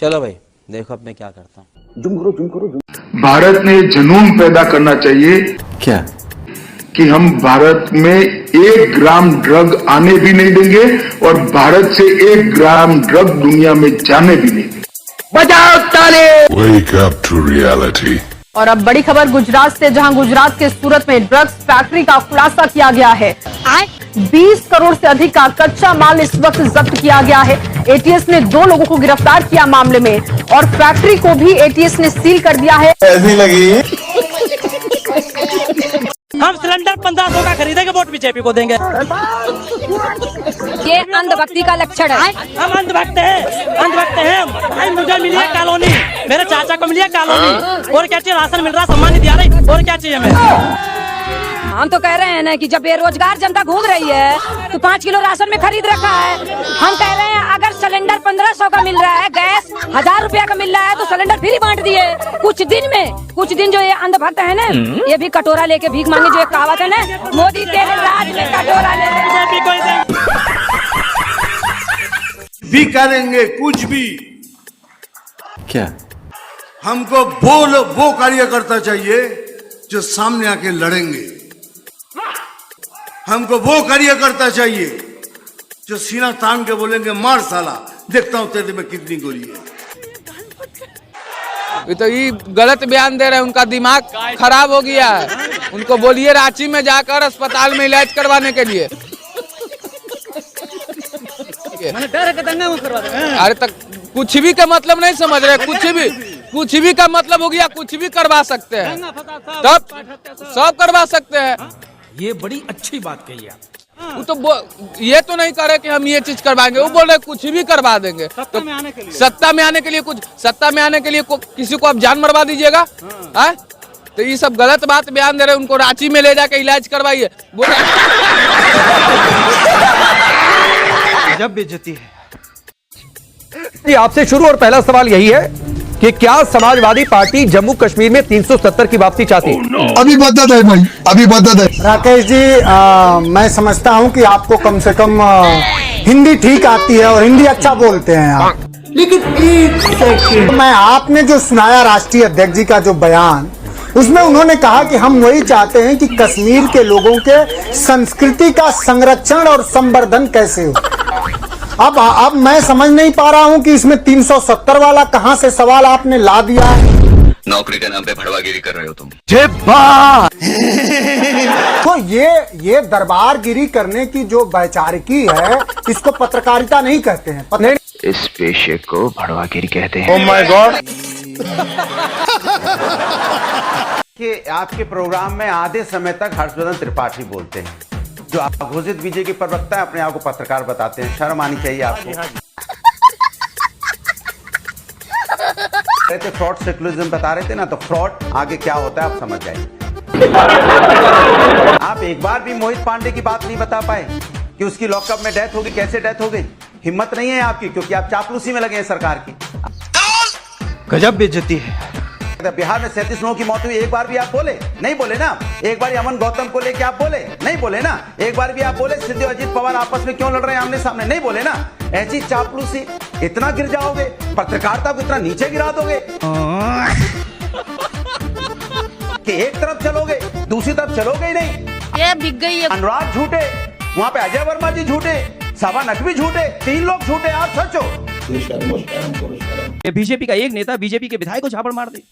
चलो भाई देखो अब मैं क्या करता हूँ। जुम। भारत ने जुनून पैदा करना चाहिए क्या? कि हम भारत में 1 ग्राम ड्रग आने भी नहीं देंगे और भारत से 1 ग्राम ड्रग दुनिया में जाने भी नहीं देंगे। बजाओ ताली। Wake up to reality. और अब बड़ी खबर गुजरात से, जहां गुजरात के सूरत में ड्रग्स फैक्ट्री का खुलासा किया गया है। 20 करोड़ से अधिक का कच्चा माल इस वक्त जब्त किया गया है। एटीएस ने 2 लोगों को गिरफ्तार किया मामले में और फैक्ट्री को भी एटीएस ने सील कर दिया है। ऐसी लगी हम सिलेंडर 1500 का खरीदेंगे, वोट बीजेपी को देंगे। ये अंधभक्ति का लक्षण है। हम अंधभक्त हैं भाई। मुझे मिली है कॉलोनी, मेरे चाचा को मिली है कॉलोनी, और क्या चाहिए? राशन मिल रहा, सम्मान निधि आ रही, और क्या चाहिए हमें? हम तो कह रहे हैं ना कि जब बेरोजगार जनता घूम रही है तो 5 किलो राशन में खरीद रखा है। हम कह रहे हैं अगर सिलेंडर 1500 का मिल रहा है, गैस 1000 रुपया का मिल रहा है, तो सिलेंडर फ्री बांट दिए कुछ दिन जो ये अंधभक्त है ना, ये भी कटोरा लेके भीख मांगे, जो एक कहावत है ना, मोदी तेरे राज में कटोरा ले। भी करेंगे कुछ भी। क्या? हमको वो कार्यकर्ता चाहिए जो सामने आके लड़ेंगे। हमको वो कार्यकर्ता चाहिए जो सीना तान के बोलेंगे मार साला, देखता हूं तेरे में कितनी गोली है। ये तो ये गलत बयान दे रहे हैं, उनका दिमाग खराब हो गया है। उनको बोलिए रांची में जाकर अस्पताल में इलाज करवाने के लिए। अरे तक कुछ भी का मतलब नहीं समझ रहे। कुछ भी का मतलब हो गया, कुछ भी करवा सकते हैं, तब सब करवा सकते हैं। ये बड़ी अच्छी बात कही है। वो तो ये तो नहीं करे कि हम ये चीज करवाएंगे, वो बोल रहे कुछ भी करवा देंगे। सत्ता में आने के लिए सत्ता में आने के लिए किसी को आप जान मरवा दीजिएगा। हाँ? तो ये सब गलत बात बयान दे रहे हैं। उनको रांची में ले जाके इलाज करवाइए। जब बेइज्जती है। आपसे शुरू और पहला सवाल यही है कि क्या समाजवादी पार्टी जम्मू कश्मीर में 370 की वापसी चाहती है? अभी बदत है भाई, अभी बदत है। राकेश जी, मैं समझता हूं कि आपको कम से कम हिंदी ठीक आती है और हिंदी अच्छा बोलते हैं आप। लेकिन एक सेकंड, मैं आपने जो सुनाया राष्ट्रीय अध्यक्ष जी का जो बयान, उसमें उन्होंने कहा कि हम वही चाहते हैं कि कश्मीर के लोगों के संस्कृति का संरक्षण और संवर्धन कैसे हो। अब मैं समझ नहीं पा रहा हूं कि इसमें 370 वाला कहां से सवाल आपने ला दिया है। नौकरी के नाम पे भड़वागिरी कर रहे हो तुम। तो ये दरबारगिरी करने की जो वैचारिकी है, इसको पत्रकारिता नहीं कहते हैं। इस पेशे को भड़वागिरी कहते हैं। Oh my God. कि आपके प्रोग्राम में आधे समय तक हर्षवर्धन त्रिपाठी बोलते हैं, जो आप घोषित बीजेपी प्रवक्ता है, अपने आप को पत्रकार बताते हैं। शर्म आनी चाहिए आपको। कहते फ्रॉड सेकुलरिज्म बता रहे थे ना, तो फ्रॉड आगे क्या होता है आप समझ जाइए। आप एक बार भी मोहित पांडे की बात नहीं बता पाए कि उसकी लॉकअप में डेथ होगी, कैसे डेथ हो गई। हिम्मत नहीं है आपकी, क्योंकि आप चापलूसी में लगे हैं सरकार की। गजब बेइज्जती है। बिहार में 37 लोगों की मौत हुई, एक बार भी आप बोले नहीं बोले ना। एक बार अमन गौतम को लेके आप बोले नहीं बोले ना। एक बार भी आप बोले सिद्धू अजीत पवार आपस में क्यों लड़ रहे हैं आमने सामने, नहीं बोले ना। ऐसी चापलूसी, इतना गिर जाओगे, पत्रकारिता को इतना नीचे गिरा दोगे कि एक तरफ चलोगे दूसरी तरफ चलोगे ही नहीं। ये बिक गई है। अनुराग झूठे, वहां पे अजय वर्मा जी झूठे, सवा नकवी झूठे, 3 लोग झूठे, आप सच हो। बीजेपी का एक नेता बीजेपी के विधायक को झापड़ मार दे,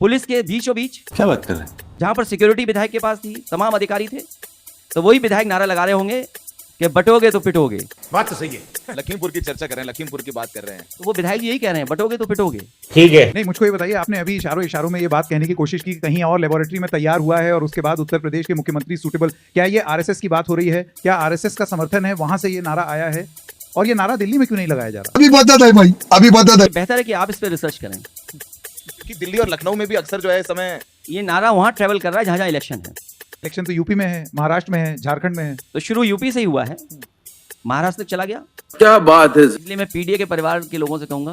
पुलिस के बीचों बीच। क्या बात कर रहे हैं? जहां पर सिक्योरिटी विधायक के पास थी, तमाम अधिकारी थे, तो वही विधायक नारा लगा रहे होंगे कि बटोगे तो पिटोगे। बात तो सही है। लखीमपुर की चर्चा कर रहे हैं, लखीमपुर की बात कर रहे हैं, तो वो विधायक यही कह रहे हैं, बटोगे तो पिटोगे। ठीक है। नहीं, मुझको ये बताइए, आपने अभी इशारों में ये बात कहने की कोशिश की कि कहीं और लेबोरेटरी में तैयार हुआ है और उसके बाद उत्तर प्रदेश के मुख्यमंत्री सूटेबल, क्या ये आरएसएस की बात हो रही है? क्या आरएसएस का समर्थन है, वहां से ये नारा आया है? और ये नारा दिल्ली में क्यों नहीं लगाया जा रहा? अभी बदत है भाई, अभी बदत है। बेहतर है कि आप इस पर रिसर्च करें कि दिल्ली और लखनऊ में भी अक्सर जो है समय ये नारा वहां ट्रेवल कर रहा है जहां जहां इलेक्शन है। इलेक्शन तो यूपी में है, महाराष्ट्र में है, झारखंड में है। तो शुरू यूपी से ही हुआ है, महाराष्ट्र तक चला गया। क्या बात है। इसलिए मैं पीडीए के परिवार के लोगों से कहूंगा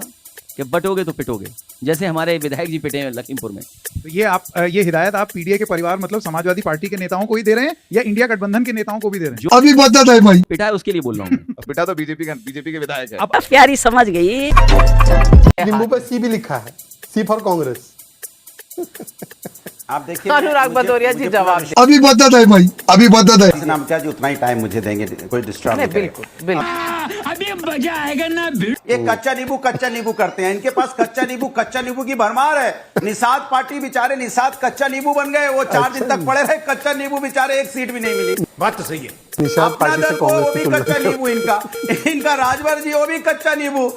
कि बटोगे तो पिटोगे, जैसे हमारे विधायक जी पिटे हैं लखीमपुर में। तो ये हिदायत आप पीडीए के परिवार मतलब समाजवादी पार्टी के नेताओं को ही दे रहे हैं या इंडिया गठबंधन के नेताओं को भी दे रहे हैं? अभी बदत है भाई। पिटा है उसके लिए बोल रहा हूँ। पिटा तो बीजेपी के विधायक है। अब प्यारी समझ गई। नींबू पे सी भी लिखा है, सी फॉर कांग्रेस। आप देखिए अनुराग भदौरिया जी जवाब दे। अभी बता दे भाई, अभी बता दे। नामचा जी उतना ही टाइम मुझे देंगे, कोई डिस्टर्ब नहीं। बिल्कुल बिल्कुल। अभी मजा आएगा ना। ये कच्चा नींबू करते हैं, इनके पास कच्चा नींबू की भरमार है। निषाद पार्टी बेचारे निषाद कच्चा नींबू बन गए, वो 4 दिन तक पड़े रहे कच्चा नींबू, बेचारे एक सीट भी नहीं मिली। बात तो सही है। निषाद पार्टी से वो कांग्रेस भी की कच्चा नींबू इनका राजभर जी, वो भी कच्चा नींबू।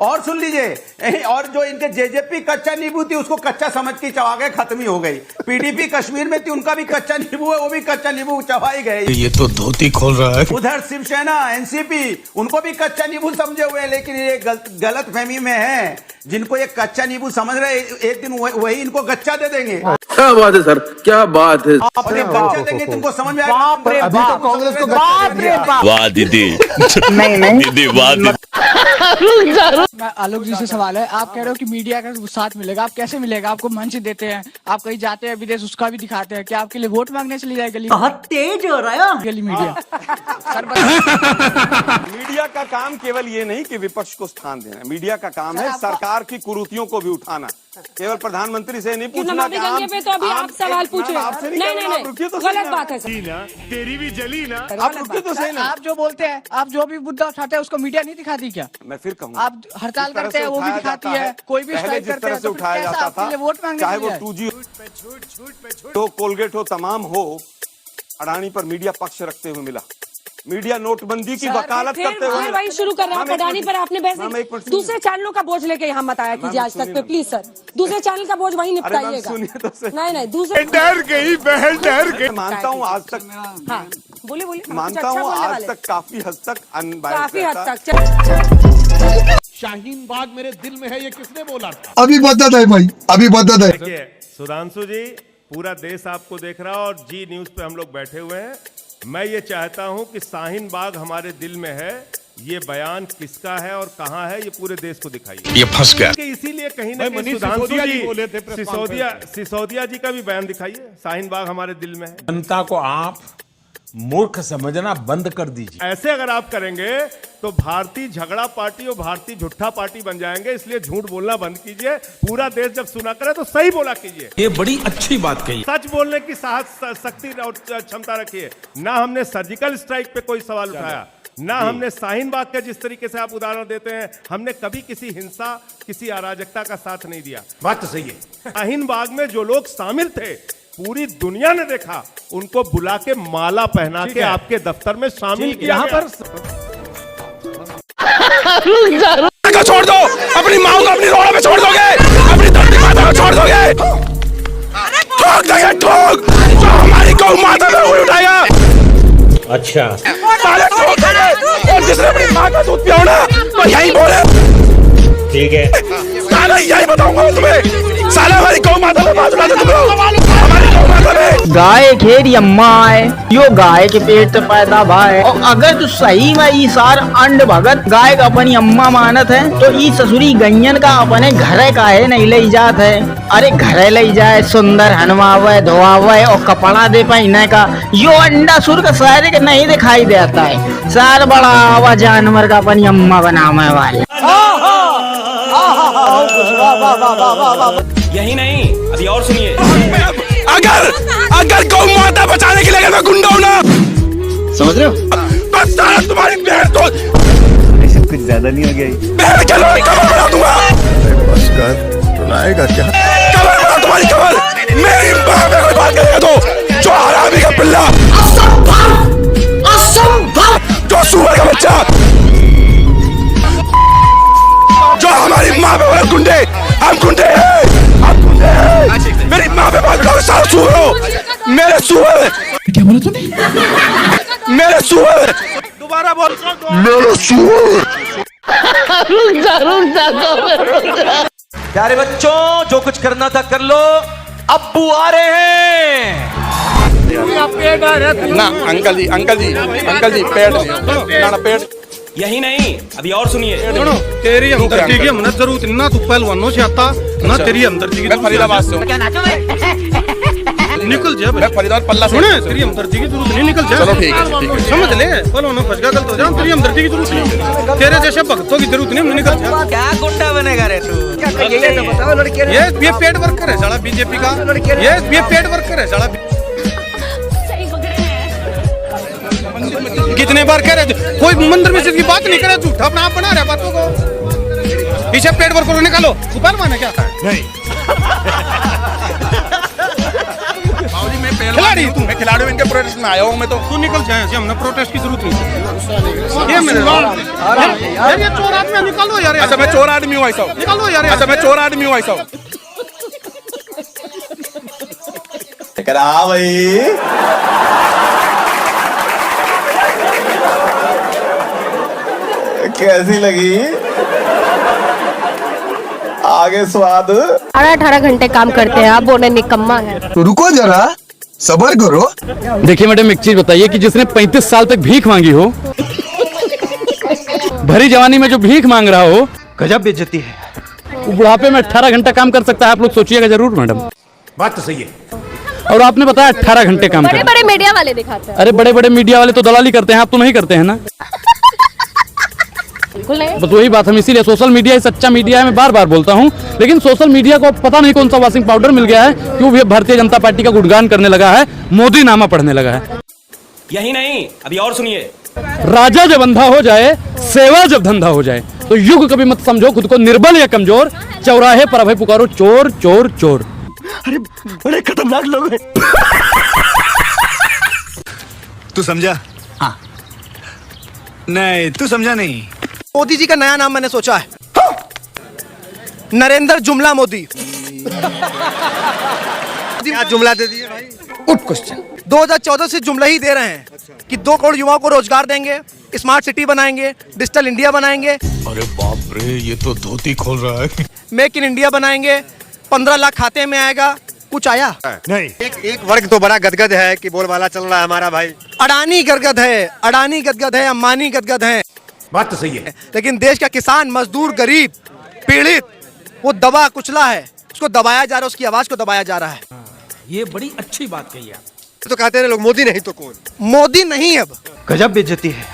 और सुन लीजिए, और जो इनके जेजेपी कच्चा नींबू थी उसको कच्चा समझ के चबा गए, खत्म ही हो गई। पीडीपी कश्मीर में थी, उनका भी कच्चा नींबू है, वो भी कच्चा नींबू चबाई गए। ये तो धोती खोल रहा है। उधर शिवसेना एनसीपी उनको भी कच्चा नींबू समझे हुए हैं, लेकिन ये गलत फहमी में है। जिनको ये कच्चा नींबू समझ रहे, एक दिन वही इनको गच्चा दे देंगे। क्या बात है सर, क्या बात है। और ये कच्चा देंगे तुमको समझ में आएगा। अभी तो कांग्रेस को वाह दीदी, नहीं दीदी वाह दीदी। आलोक जी से सवाल है, आप कह रहे हो कि मीडिया का साथ मिलेगा, आप कैसे मिलेगा? आपको मंच देते हैं, आप कहीं जाते हैं विदेश, उसका भी दिखाते हैं, क्या आपके लिए वोट मांगने चली जाए गली? बहुत तेज हो रहा है गली मीडिया। मीडिया का काम केवल ये नहीं कि विपक्ष को स्थान देना, मीडिया का काम है सरकार की कुरीतियों को भी उठाना। केवल प्रधानमंत्री से नहीं पूछना कि तो अभी आप सवाल पूछे। आपसे नहीं, रुकिए तो गलत बात है। तेरी भी जली ना, आप रुकिए तो सही ना। आप जो बोलते हैं, आप जो भी मुद्दा उठाते हैं उसको मीडिया नहीं दिखाती क्या? मैं फिर कहूँगा, आप हड़ताल करते हैं वो भी दिखाती है, कोई भी स्ट्राइक करते हैं, से उठाया जाता था, वोट मांगने चाहे वो 2G हो, कोलगेट हो, तमाम हो, अडानी पर मीडिया पक्ष रखते हुए मिला। मीडिया नोटबंदी की वकालत करते हुए वही शुरू कर रहा है। अडानी पर आपने बहस, दूसरे चैनलों का बोझ लेके यहाँ मत आया कीजिए आज तक पे, प्लीज सर। दूसरे चैनल का बोझ वही निपटाइएगा। नहीं, दूसरे डर गई बहन, डर गई। मानता हूँ आज तक, हाँ बोले मानता हूँ आज तक काफी हद तक काफी हद तक। शाहीन बाग मेरे दिल में है, ये किसने बोला? अभी बता दे भाई, अभी बता दे। सुधांशु जी, पूरा देश आपको देख रहा है और जी न्यूज पे हम लोग बैठे हुए हैं। मैं ये चाहता हूं कि शाहीन बाग हमारे दिल में है, ये बयान किसका है और कहां है, ये पूरे देश को दिखाइए। ये फंस गया। इसीलिए कहीं ना कहीं सुधांशु जी, सिसोदिया जी का भी बयान दिखाइए, शाहीन बाग हमारे दिल में है। जनता को आप मूर्ख समझना बंद कर दीजिए। ऐसे अगर आप करेंगे तो भारतीय झगड़ा पार्टी और भारतीय झूठा पार्टी बन जाएंगे, इसलिए झूठ बोलना बंद कीजिए। पूरा देश जब सुना करे तो सही बोला कीजिए। ये बड़ी अच्छी बात कही। सच बोलने की साहस, शक्ति और क्षमता रखिए। ना हमने सर्जिकल स्ट्राइक पे कोई सवाल उठाया, ना हमने शाहीन बाग के जिस तरीके से आप उदाहरण देते हैं, हमने कभी किसी हिंसा, किसी अराजकता का साथ नहीं दिया। बात तो सही है। शाहीन बाग में जो लोग शामिल थे, पूरी दुनिया ने देखा, उनको बुला के माला पहना के आपके दफ्तर में शामिल किया। यहाँ पर छोड़ दो, अपनी माँ को अपनी रोड पे छोड़ दोगे, अपनी धरती माता को छोड़ दोगे, ठोक देंगे, ठोक जो हमारी गौ माता पे हुई उठाएगा। अच्छा, साले ठोक देंगे। और जिसने अपनी माँ का दूध पिया ना, तो यही बोले। ठीक है, साले यही बताऊंगा तुम्हें, साले हमारी गौ माता पे बात उठाते तुम लोग, हमारी गौ माता पे। गाय घेरी अम्मा है, यो गाय के पेट से पैदा भाई। और अगर तू सही में ई सार अंड भगत गाय का अपनी अम्मा मानत है, तो ई ससुरी गैयन का अपने घरे का है नहीं ले जात है। अरे घरे ले जाए, सुंदर हनवावे धोआवे और कपड़ा दे पहने का, यो अंडा सुर का सारे के नहीं दिखाई देता है। सार बड़ा आवा जानवर का अपनी अम्मा बनावे वाले। यही नहीं, अभी और सुनिए। अगर गौ माता बचाने के लिए मैं गुंडा हूं ना, समझ रहे हो? बस सारा तुम्हारी बहन तो कुछ ज्यादा नहीं हो गया। बहन के लोग कमर बना दूंगा। बस कर, रुलाएगा क्या? कमर बना तुम्हारी कमर। मेरी माँ पे कोई बात करेगा तो जो हरामी का पिल्ला, जो सुअर का बच्चा, जो हमारी माँ पे बोले गुंडे, हम गुंडे हैं, हम गुंडे हैं। मेरी माँ पे बात करो, सारा सुअर हो, मेरे सुअर। क्या बोला तूने? मेरे सुअर। दोबारा बोल। मेरे सुअर। प्यारे बच्चों, जो कुछ करना था कर लो, अब्बू आ रहे हैं। ना अंकल जी पेड़। यही नहीं, अभी और सुनिए। तेरी हमदर्दी की हमने जरूरत ना, तू पहलवानों से आता ना, तेरी हमदर्दी की। मैं फरीदाबाद से हूँ। निकल जाए। मैं फरीदाबाद पल्ला सुने, तेरी हमदर्दी की जरूरत नहीं, निकल जाए। चलो ठीक है, समझ ले, बोलो ना फंस गलत हो जाओ, तेरी हमदर्दी की जरूरत नहीं, तेरे जैसे भक्तों की जरूरत नहीं, निकल जा। क्या गुंडा बनेगा रे तू? ये पेड वर्कर है साला बीजेपी का, ये पेड वर्कर है साला। कितने बार कह रहे थे कोई मंदिर में की बात नहीं करे, झूठा अपना आप बना रहा बातों को। पीछे पेट वर्कर निकालो, ऊपर माने क्या नहीं। खिलाड़ी तू, मैं खिलाड़ी इनके प्रोटेस्ट में आया हूँ मैं तो। तू निकल जाए, हमने प्रोटेस्ट की जरूरत नहीं। ये मेरे यार ये चोर आदमी निकालो यार। अच्छा मैं चोर आदमी हूँ ऐसा, निकालो यार। अच्छा मैं चोर आदमी हूँ ऐसा। हाँ भाई कैसी लगी आगे स्वाद? 18 घंटे काम करते हैं, आप बोले निकम्मा है। तो रुको जरा, सबर करो। देखिए मैडम एक चीज बताइए कि जिसने 35 साल तक भीख मांगी हो, भरी जवानी में जो भीख मांग रहा हो, गजब बेइज्जती है। वो बुढ़ापे में 18 घंटा काम कर सकता है। आप लोग सोचिएगा जरूर मैडम। बात तो सही है। और आपने बताया 18 घंटे काम बड़े कर। बड़े मीडिया वाले दिखाते हैं। अरे बड़े बड़े मीडिया वाले तो दलाली करते हैं, आप तो नहीं करते हैं ना। बिल्कुल नहीं। बस वही बात, हम इसीलिए सोशल मीडिया ही सच्चा मीडिया है, मैं बार बार बोलता हूँ। लेकिन सोशल मीडिया को पता नहीं कौन सा वॉशिंग पाउडर मिल गया है कि वो भी भारतीय जनता पार्टी का गुणगान करने लगा है, मोदी नामा पढ़ने लगा है। यही नहीं, अभी और सुनिए। राजा जब अंधा हो जाए, सेवा जब धंधा हो जाए, तो युग कभी मत समझो खुद को निर्बल या कमजोर, चौराहे पर अभय पुकारो चोर चोर चोर। अरे बड़े खतरनाक लोग हैं। तू समझा? हाँ। नहीं तू समझा नहीं। मोदी जी का नया नाम मैंने सोचा है, नरेंद्र जुमला मोदी। क्या जुमला दे दिए भाई? Good question. 2014 से जुमला ही दे रहे हैं कि 2 करोड़ युवाओं को रोजगार देंगे, स्मार्ट सिटी बनाएंगे, डिजिटल इंडिया बनाएंगे। अरे बाप रे, ये तो धोती खोल रहा है। मेक इन इंडिया बनाएंगे, 15 लाख खाते में आएगा। कुछ आया नहीं। एक वर्ग तो बड़ा गदगद है कि बोलबाला चल रहा है हमारा भाई। अडानी गदगद है, अडानी गदगद है, अंबानी गदगद है। बात तो सही है। लेकिन देश का किसान, मजदूर, गरीब, पीड़ित, वो दबा कुचला है, उसको दबाया जा रहा है, उसकी आवाज को दबाया जा रहा है। ये बड़ी अच्छी बात कही आप। तो कहते हैं लोग मोदी नहीं तो कौन? मोदी नहीं, अब गजब बेइज्जती है।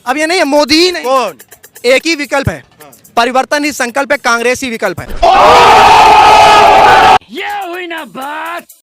अब ये नहीं है, मोदी ही नहीं। कौन? एक ही विकल्प है, परिवर्तन ही संकल्प है, कांग्रेस ही विकल्प है। ये हुई ना बात।